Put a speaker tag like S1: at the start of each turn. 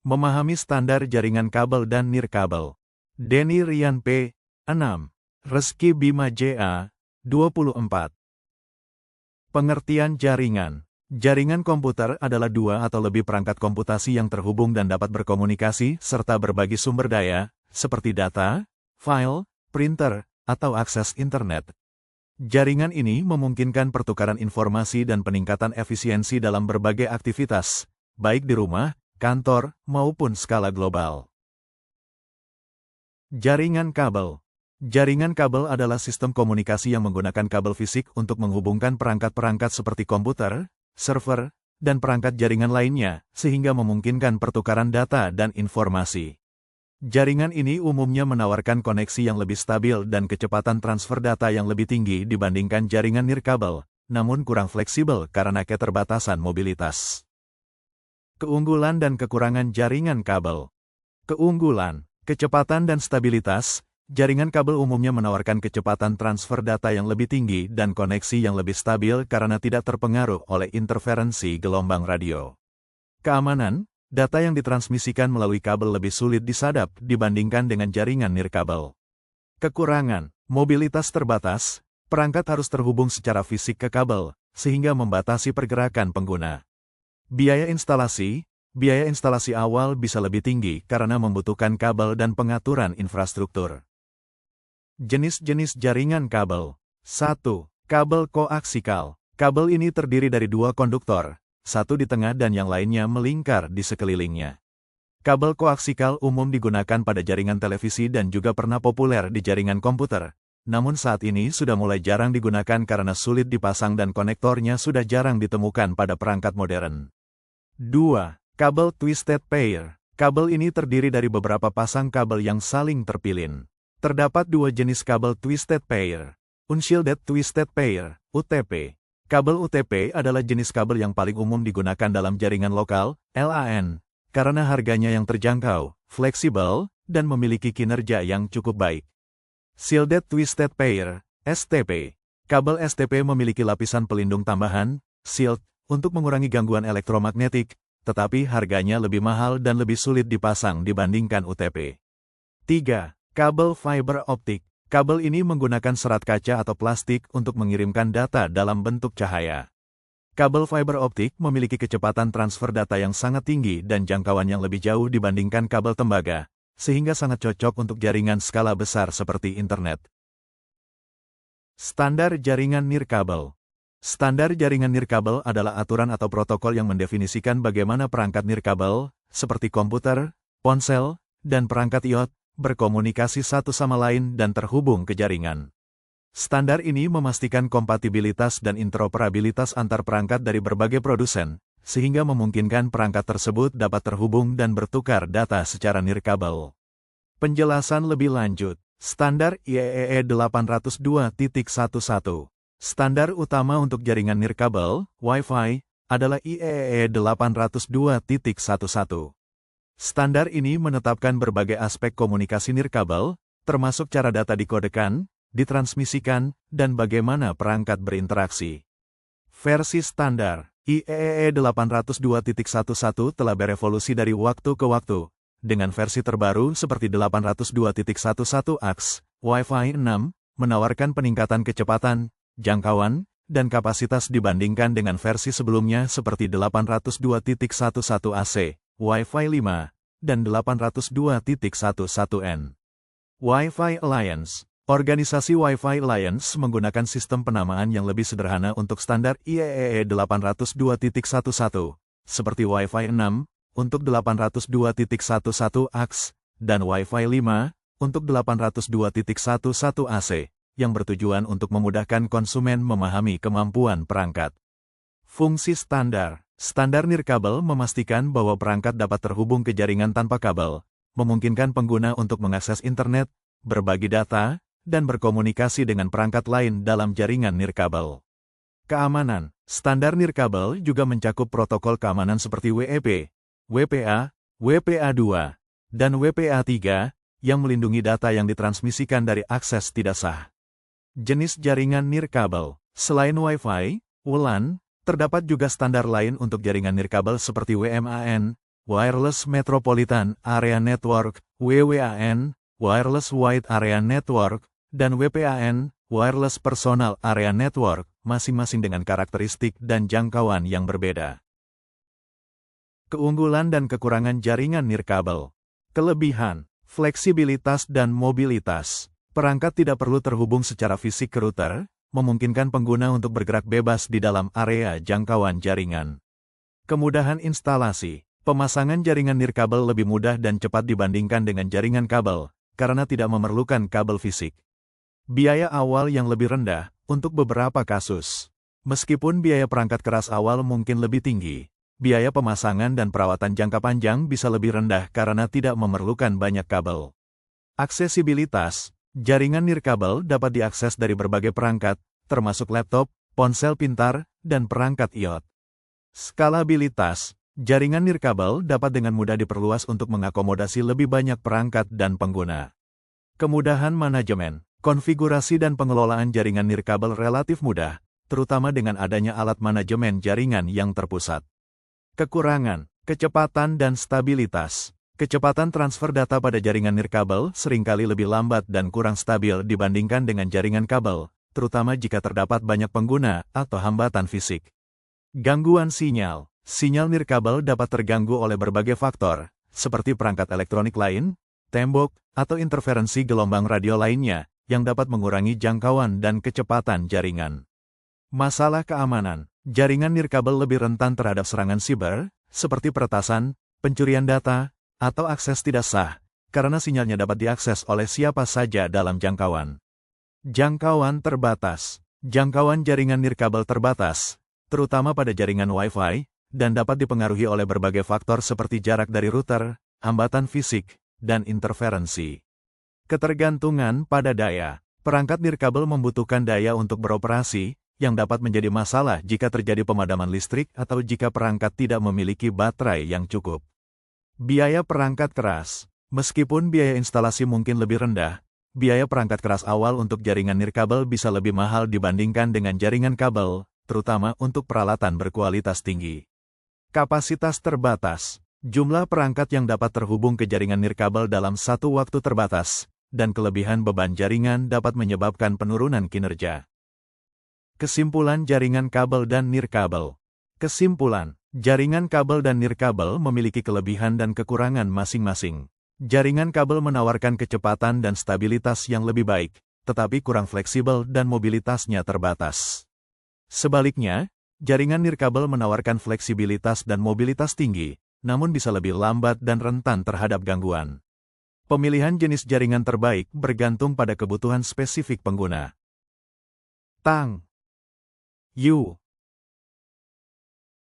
S1: Memahami standar jaringan kabel dan nirkabel. Denny Rian P. 6. Reski Bima J.A. 24. Pengertian jaringan. Jaringan komputer adalah dua atau lebih perangkat komputasi yang terhubung dan dapat berkomunikasi serta berbagi sumber daya, seperti data, file, printer, atau akses internet. Jaringan ini memungkinkan pertukaran informasi dan peningkatan efisiensi dalam berbagai aktivitas, baik di rumah, kantor, maupun skala global. Jaringan kabel. Jaringan kabel adalah sistem komunikasi yang menggunakan kabel fisik untuk menghubungkan perangkat-perangkat seperti komputer, server, dan perangkat jaringan lainnya, sehingga memungkinkan pertukaran data dan informasi. Jaringan ini umumnya menawarkan koneksi yang lebih stabil dan kecepatan transfer data yang lebih tinggi dibandingkan jaringan nirkabel, namun kurang fleksibel karena keterbatasan mobilitas. Keunggulan dan kekurangan jaringan kabel. Keunggulan, kecepatan dan stabilitas. Jaringan kabel umumnya menawarkan kecepatan transfer data yang lebih tinggi dan koneksi yang lebih stabil karena tidak terpengaruh oleh interferensi gelombang radio. Keamanan, data yang ditransmisikan melalui kabel lebih sulit disadap dibandingkan dengan jaringan nirkabel. Kekurangan, mobilitas terbatas, perangkat harus terhubung secara fisik ke kabel, sehingga membatasi pergerakan pengguna. Biaya instalasi awal bisa lebih tinggi karena membutuhkan kabel dan pengaturan infrastruktur. Jenis-jenis jaringan kabel. 1. Kabel koaksikal. Kabel ini terdiri dari dua konduktor, satu di tengah dan yang lainnya melingkar di sekelilingnya. Kabel koaksikal umum digunakan pada jaringan televisi dan juga pernah populer di jaringan komputer. Namun saat ini sudah mulai jarang digunakan karena sulit dipasang dan konektornya sudah jarang ditemukan pada perangkat modern. 2. Kabel twisted pair. Kabel ini terdiri dari beberapa pasang kabel yang saling terpilin. Terdapat dua jenis kabel twisted pair. Unshielded twisted pair, UTP. Kabel UTP adalah jenis kabel yang paling umum digunakan dalam jaringan lokal, LAN, karena harganya yang terjangkau, fleksibel, dan memiliki kinerja yang cukup baik. Shielded twisted pair, STP. Kabel STP memiliki lapisan pelindung tambahan, shield, untuk mengurangi gangguan elektromagnetik, tetapi harganya lebih mahal dan lebih sulit dipasang dibandingkan UTP. 3. Kabel fiber optik. Kabel ini menggunakan serat kaca atau plastik untuk mengirimkan data dalam bentuk cahaya. Kabel fiber optik memiliki kecepatan transfer data yang sangat tinggi dan jangkauan yang lebih jauh dibandingkan kabel tembaga, sehingga sangat cocok untuk jaringan skala besar seperti internet. Standar jaringan nirkabel. Standar jaringan nirkabel adalah aturan atau protokol yang mendefinisikan bagaimana perangkat nirkabel, seperti komputer, ponsel, dan perangkat IoT, berkomunikasi satu sama lain dan terhubung ke jaringan. Standar ini memastikan kompatibilitas dan interoperabilitas antar perangkat dari berbagai produsen, sehingga memungkinkan perangkat tersebut dapat terhubung dan bertukar data secara nirkabel. Penjelasan lebih lanjut. Standar IEEE 802.11. Standar utama untuk jaringan nirkabel, Wi-Fi, adalah IEEE 802.11. Standar ini menetapkan berbagai aspek komunikasi nirkabel, termasuk cara data dikodekan, ditransmisikan, dan bagaimana perangkat berinteraksi. Versi standar, IEEE 802.11 telah berevolusi dari waktu ke waktu, dengan versi terbaru seperti 802.11ax, Wi-Fi 6, menawarkan peningkatan kecepatan, jangkauan, dan kapasitas dibandingkan dengan versi sebelumnya seperti 802.11ac, Wi-Fi 5, dan 802.11n. Wi-Fi Alliance. Organisasi Wi-Fi Alliance menggunakan sistem penamaan yang lebih sederhana untuk standar IEEE 802.11, seperti Wi-Fi 6, untuk 802.11ax, dan Wi-Fi 5, untuk 802.11ac, yang bertujuan untuk memudahkan konsumen memahami kemampuan perangkat. Fungsi standar. Standar nirkabel memastikan bahwa perangkat dapat terhubung ke jaringan tanpa kabel, memungkinkan pengguna untuk mengakses internet, berbagi data, dan berkomunikasi dengan perangkat lain dalam jaringan nirkabel. Keamanan. Standar nirkabel juga mencakup protokol keamanan seperti WEP, WPA, WPA2, dan WPA3, yang melindungi data yang ditransmisikan dari akses tidak sah. Jenis jaringan nirkabel. Selain Wi-Fi, WLAN, terdapat juga standar lain untuk jaringan nirkabel seperti WMAN, Wireless Metropolitan Area Network, WWAN, Wireless Wide Area Network, dan WPAN, Wireless Personal Area Network, masing-masing dengan karakteristik dan jangkauan yang berbeda. Keunggulan dan kekurangan jaringan nirkabel. Kelebihan, fleksibilitas dan mobilitas. Perangkat tidak perlu terhubung secara fisik ke router, memungkinkan pengguna untuk bergerak bebas di dalam area jangkauan jaringan. Kemudahan instalasi. Pemasangan jaringan nirkabel lebih mudah dan cepat dibandingkan dengan jaringan kabel, karena tidak memerlukan kabel fisik. Biaya awal yang lebih rendah, untuk beberapa kasus. Meskipun biaya perangkat keras awal mungkin lebih tinggi, biaya pemasangan dan perawatan jangka panjang bisa lebih rendah karena tidak memerlukan banyak kabel. Aksesibilitas. Jaringan nirkabel dapat diakses dari berbagai perangkat, termasuk laptop, ponsel pintar, dan perangkat IoT. Skalabilitas. Jaringan nirkabel dapat dengan mudah diperluas untuk mengakomodasi lebih banyak perangkat dan pengguna. Kemudahan manajemen. Konfigurasi dan pengelolaan jaringan nirkabel relatif mudah, terutama dengan adanya alat manajemen jaringan yang terpusat. Kekurangan, kecepatan dan stabilitas. Kecepatan transfer data pada jaringan nirkabel seringkali lebih lambat dan kurang stabil dibandingkan dengan jaringan kabel, terutama jika terdapat banyak pengguna atau hambatan fisik. Gangguan sinyal. Sinyal nirkabel dapat terganggu oleh berbagai faktor, seperti perangkat elektronik lain, tembok, atau interferensi gelombang radio lainnya, yang dapat mengurangi jangkauan dan kecepatan jaringan. Masalah keamanan. Jaringan nirkabel lebih rentan terhadap serangan siber, seperti peretasan, pencurian data, atau akses tidak sah, karena sinyalnya dapat diakses oleh siapa saja dalam jangkauan. Jangkauan terbatas. Jangkauan jaringan nirkabel terbatas, terutama pada jaringan Wi-Fi, dan dapat dipengaruhi oleh berbagai faktor seperti jarak dari router, hambatan fisik, dan interferensi. Ketergantungan pada daya. Perangkat nirkabel membutuhkan daya untuk beroperasi, yang dapat menjadi masalah jika terjadi pemadaman listrik atau jika perangkat tidak memiliki baterai yang cukup. Biaya perangkat keras. Meskipun biaya instalasi mungkin lebih rendah, biaya perangkat keras awal untuk jaringan nirkabel bisa lebih mahal dibandingkan dengan jaringan kabel, terutama untuk peralatan berkualitas tinggi. Kapasitas terbatas. Jumlah perangkat yang dapat terhubung ke jaringan nirkabel dalam satu waktu terbatas, dan kelebihan beban jaringan dapat menyebabkan penurunan kinerja. Kesimpulan jaringan kabel dan nirkabel. Kesimpulan, jaringan kabel dan nirkabel memiliki kelebihan dan kekurangan masing-masing. Jaringan kabel menawarkan kecepatan dan stabilitas yang lebih baik, tetapi kurang fleksibel dan mobilitasnya terbatas. Sebaliknya, jaringan nirkabel menawarkan fleksibilitas dan mobilitas tinggi, namun bisa lebih lambat dan rentan terhadap gangguan. Pemilihan jenis jaringan terbaik bergantung pada kebutuhan spesifik pengguna. Tang Yu